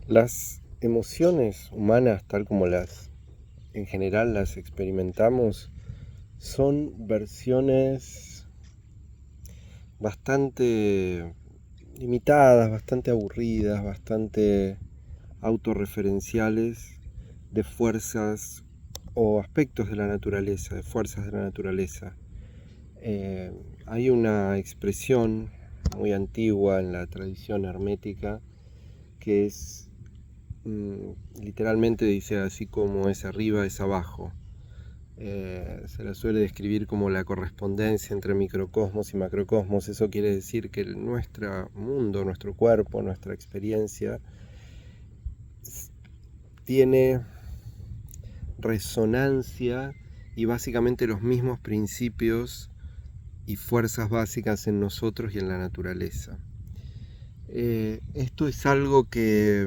Las emociones humanas, tal como en general las experimentamos, son versiones bastante limitadas, bastante aburridas, bastante autorreferenciales de fuerzas o aspectos de la naturaleza, de fuerzas de la naturaleza. Hay una expresión muy antigua en la tradición hermética que es literalmente dice así: como es arriba es abajo. Se la suele describir como la correspondencia entre microcosmos y macrocosmos. Eso quiere decir que nuestro mundo, nuestro cuerpo, nuestra experiencia tiene resonancia y básicamente los mismos principios y fuerzas básicas en nosotros y en la naturaleza. Esto es algo que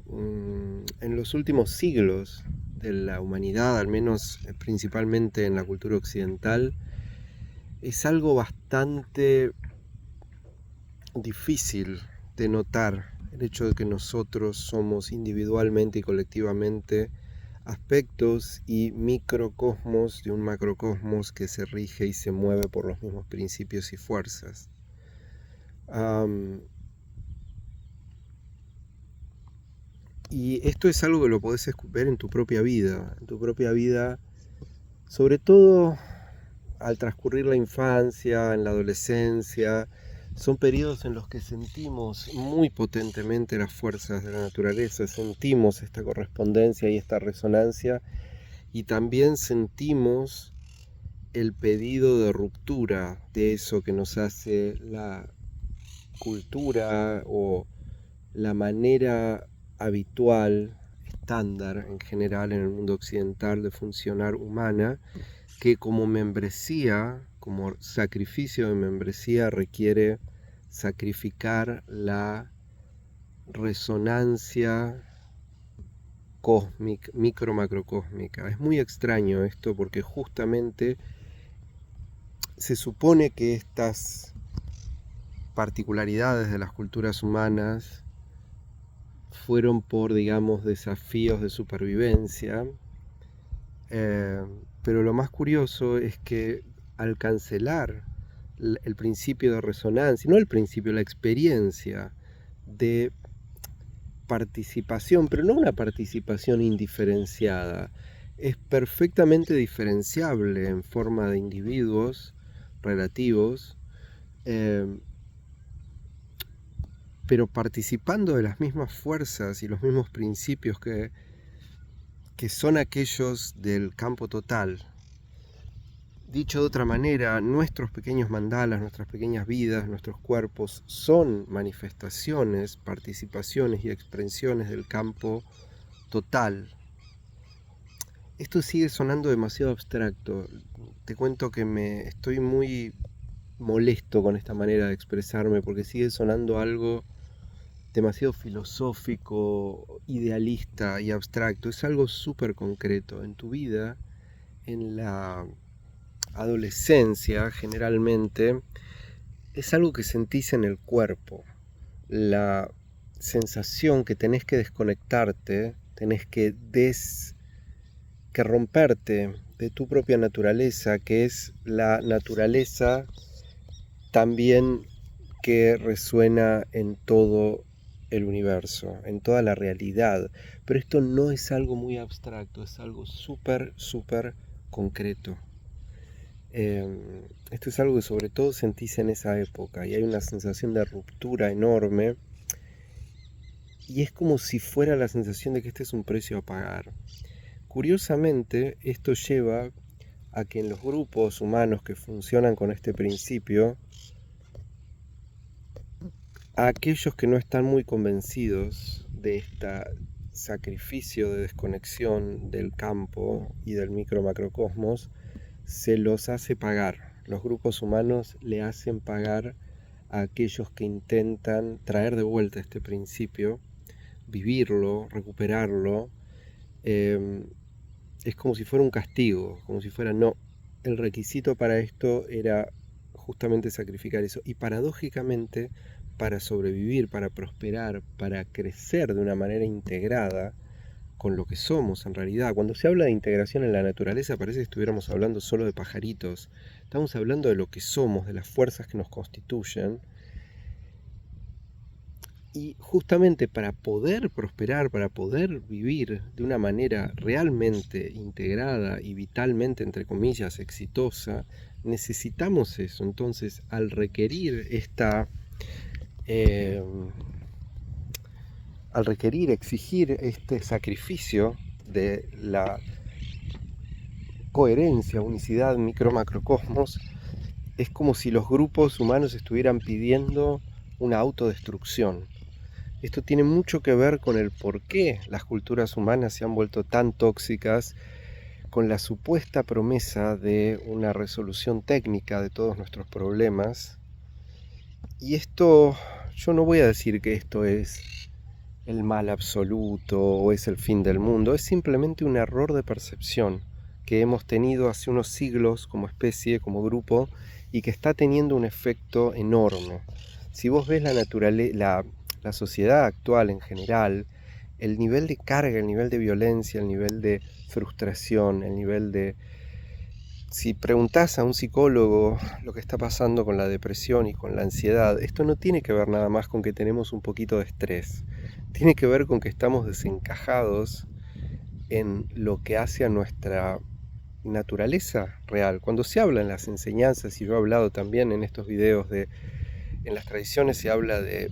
en los últimos siglos de la humanidad, al menos principalmente en la cultura occidental, es algo bastante difícil de notar, el hecho de que nosotros somos individualmente y colectivamente aspectos y microcosmos de un macrocosmos que se rige y se mueve por los mismos principios y fuerzas. Y esto es algo que lo podés ver en tu propia vida, sobre todo al transcurrir la infancia, en la adolescencia. Son periodos en los que sentimos muy potentemente las fuerzas de la naturaleza, sentimos esta correspondencia y esta resonancia, y también sentimos el pedido de ruptura de eso que nos hace la cultura o la manera habitual, estándar en general en el mundo occidental de funcionar humana, que como membresía, como sacrificio de membresía, requiere sacrificar la resonancia cósmica, micro-macrocósmica. Es muy extraño esto porque justamente se supone que estas particularidades de las culturas humanas fueron por, digamos, desafíos de supervivencia, pero lo más curioso es que al cancelar el principio de resonancia, no el principio, la experiencia de participación, pero no una participación indiferenciada, es perfectamente diferenciable en forma de individuos relativos, eh, pero participando de las mismas fuerzas y los mismos principios que son aquellos del campo total. Dicho de otra manera, nuestros pequeños mandalas, nuestras pequeñas vidas, nuestros cuerpos son manifestaciones, participaciones y expresiones del campo total. Esto sigue sonando demasiado abstracto. Te cuento que estoy muy molesto con esta manera de expresarme porque sigue sonando algo demasiado filosófico, idealista y abstracto. Es algo súper concreto. En tu vida, en la adolescencia generalmente, es algo que sentís en el cuerpo. La sensación que tenés que desconectarte, tenés que romperte de tu propia naturaleza, que es la naturaleza también que resuena en todo el universo, en toda la realidad. Pero esto no es algo muy abstracto, es algo súper, súper concreto. Esto es algo que sobre todo sentís en esa época y hay una sensación de ruptura enorme, y es como si fuera la sensación de que este es un precio a pagar. Curiosamente, esto lleva a que en los grupos humanos que funcionan con este principio, a aquellos que no están muy convencidos de este sacrificio de desconexión del campo y del micro-macrocosmos, se los hace pagar. Los grupos humanos le hacen pagar a aquellos que intentan traer de vuelta este principio, vivirlo, recuperarlo. Es como si fuera un castigo, como si fuera, no, el requisito para esto era justamente sacrificar eso. Y paradójicamente, para sobrevivir, para prosperar, para crecer de una manera integrada con lo que somos en realidad. Cuando se habla de integración en la naturaleza parece que estuviéramos hablando solo de pajaritos. Estamos hablando de lo que somos, de las fuerzas que nos constituyen. Y justamente para poder prosperar, para poder vivir de una manera realmente integrada y vitalmente, entre comillas, exitosa, necesitamos eso. Entonces, al requerir exigir este sacrificio de la coherencia, unicidad, micro-macrocosmos, es como si los grupos humanos estuvieran pidiendo una autodestrucción. Esto tiene mucho que ver con el por qué las culturas humanas se han vuelto tan tóxicas, con la supuesta promesa de una resolución técnica de todos nuestros problemas. Y esto, yo no voy a decir que esto es el mal absoluto o es el fin del mundo, es simplemente un error de percepción que hemos tenido hace unos siglos como especie, como grupo, y que está teniendo un efecto enorme. Si vos ves la sociedad actual en general, el nivel de carga, el nivel de violencia, el nivel de frustración, el nivel de... Si preguntás a un psicólogo lo que está pasando con la depresión y con la ansiedad, esto no tiene que ver nada más con que tenemos un poquito de estrés. Tiene que ver con que estamos desencajados en lo que hace a nuestra naturaleza real. Cuando se habla en las enseñanzas, y yo he hablado también en estos videos en las tradiciones se habla de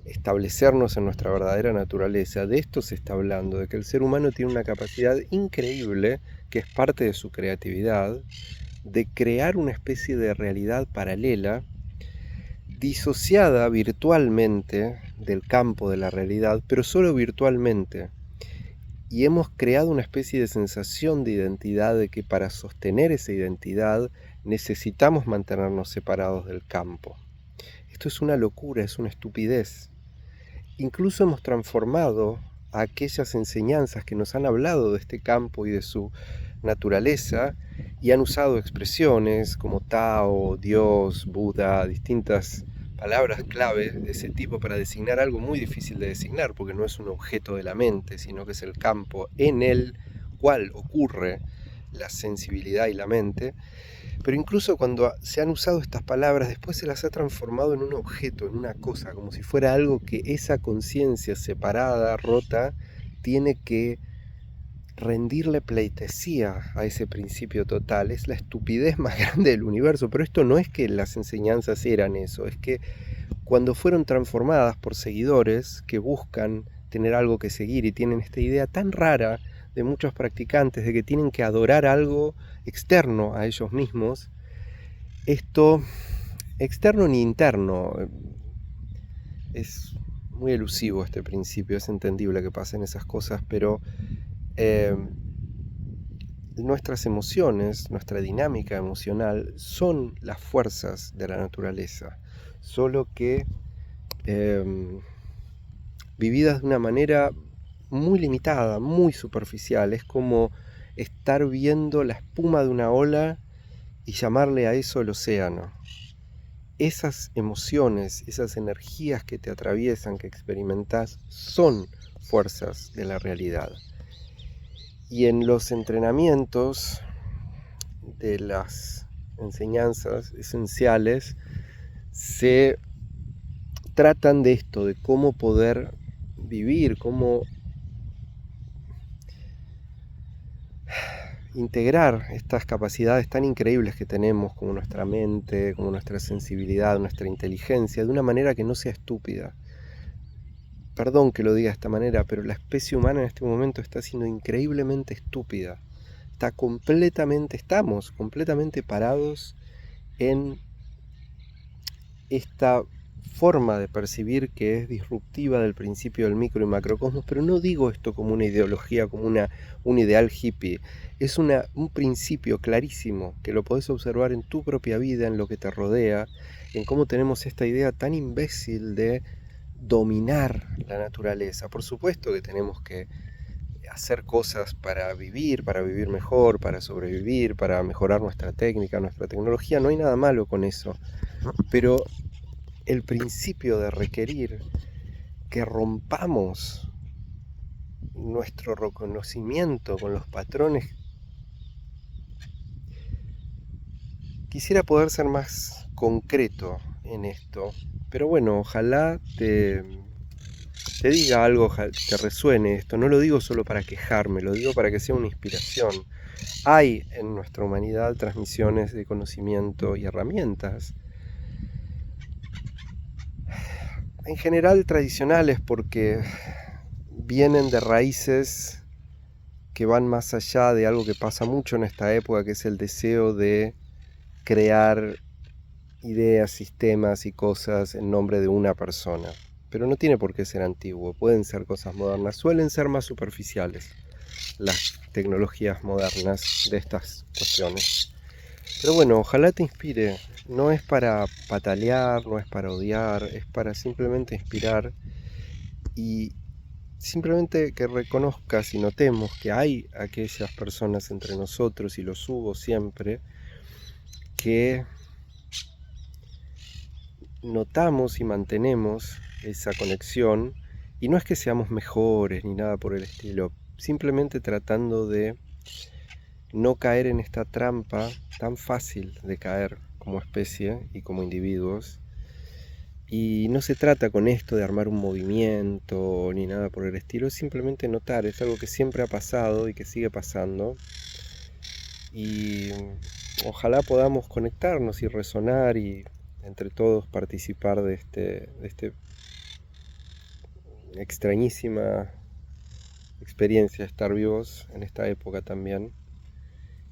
establecernos en nuestra verdadera naturaleza. De esto se está hablando, de que el ser humano tiene una capacidad increíble, que es parte de su creatividad, de crear una especie de realidad paralela, disociada virtualmente del campo de la realidad, pero solo virtualmente. Y hemos creado una especie de sensación de identidad, de que para sostener esa identidad necesitamos mantenernos separados del campo. Esto es una locura, es una estupidez. Incluso hemos transformado a aquellas enseñanzas que nos han hablado de este campo y de su naturaleza y han usado expresiones como Tao, Dios, Buda, distintas palabras clave de ese tipo para designar algo muy difícil de designar, porque no es un objeto de la mente, sino que es el campo en el cual ocurre la sensibilidad y la mente. Pero incluso cuando se han usado estas palabras, después se las ha transformado en un objeto, en una cosa, como si fuera algo que esa conciencia separada, rota, tiene que rendirle pleitesía a ese principio total. Es la estupidez más grande del universo, pero esto no es que las enseñanzas eran eso, es que cuando fueron transformadas por seguidores que buscan tener algo que seguir y tienen esta idea tan rara de muchos practicantes de que tienen que adorar algo externo a ellos mismos, esto, externo ni interno, es muy elusivo este principio, es entendible que pasen esas cosas, pero nuestras emociones, nuestra dinámica emocional son las fuerzas de la naturaleza, solo que vividas de una manera muy limitada, muy superficial. Es como estar viendo la espuma de una ola y llamarle a eso el océano. Esas emociones, esas energías que te atraviesan, que experimentás, son fuerzas de la realidad. Y en los entrenamientos de las enseñanzas esenciales se tratan de esto, de cómo poder vivir, cómo integrar estas capacidades tan increíbles que tenemos, como nuestra mente, como nuestra sensibilidad, nuestra inteligencia, de una manera que no sea estúpida. Perdón que lo diga de esta manera, pero la especie humana en este momento está siendo increíblemente estúpida. Estamos completamente parados en esta forma de percibir que es disruptiva del principio del micro y macrocosmos, pero no digo esto como una ideología, como un ideal hippie. Es un principio clarísimo que lo podés observar en tu propia vida, en lo que te rodea, en cómo tenemos esta idea tan imbécil de dominar la naturaleza. Por supuesto que tenemos que hacer cosas para vivir mejor, para sobrevivir, para mejorar nuestra técnica, nuestra tecnología. No hay nada malo con eso, pero el principio de requerir que rompamos nuestro reconocimiento con los patrones. Quisiera poder ser más concreto en esto, pero bueno, ojalá te diga algo, te resuene esto. No lo digo solo para quejarme, lo digo para que sea una inspiración. Hay en nuestra humanidad transmisiones de conocimiento y herramientas, en general tradicionales, porque vienen de raíces que van más allá de algo que pasa mucho en esta época, que es el deseo de crear ideas, sistemas y cosas en nombre de una persona. Pero no tiene por qué ser antiguo, pueden ser cosas modernas, suelen ser más superficiales las tecnologías modernas de estas cuestiones. Pero bueno, ojalá te inspire. No es para patalear, no es para odiar, es para simplemente inspirar y simplemente que reconozcas y notemos que hay aquellas personas entre nosotros, y los hubo siempre, que notamos y mantenemos esa conexión, y no es que seamos mejores ni nada por el estilo, simplemente tratando de no caer en esta trampa tan fácil de caer como especie y como individuos. Y no se trata con esto de armar un movimiento ni nada por el estilo, es simplemente notar, es algo que siempre ha pasado y que sigue pasando, y ojalá podamos conectarnos y resonar y entre todos participar de este extrañísima experiencia de estar vivos en esta época también.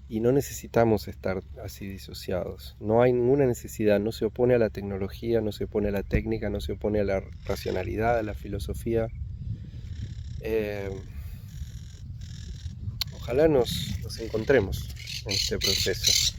Y no necesitamos estar así disociados, no hay ninguna necesidad, no se opone a la tecnología, no se opone a la técnica, no se opone a la racionalidad, a la filosofía. Ojalá nos encontremos en este proceso.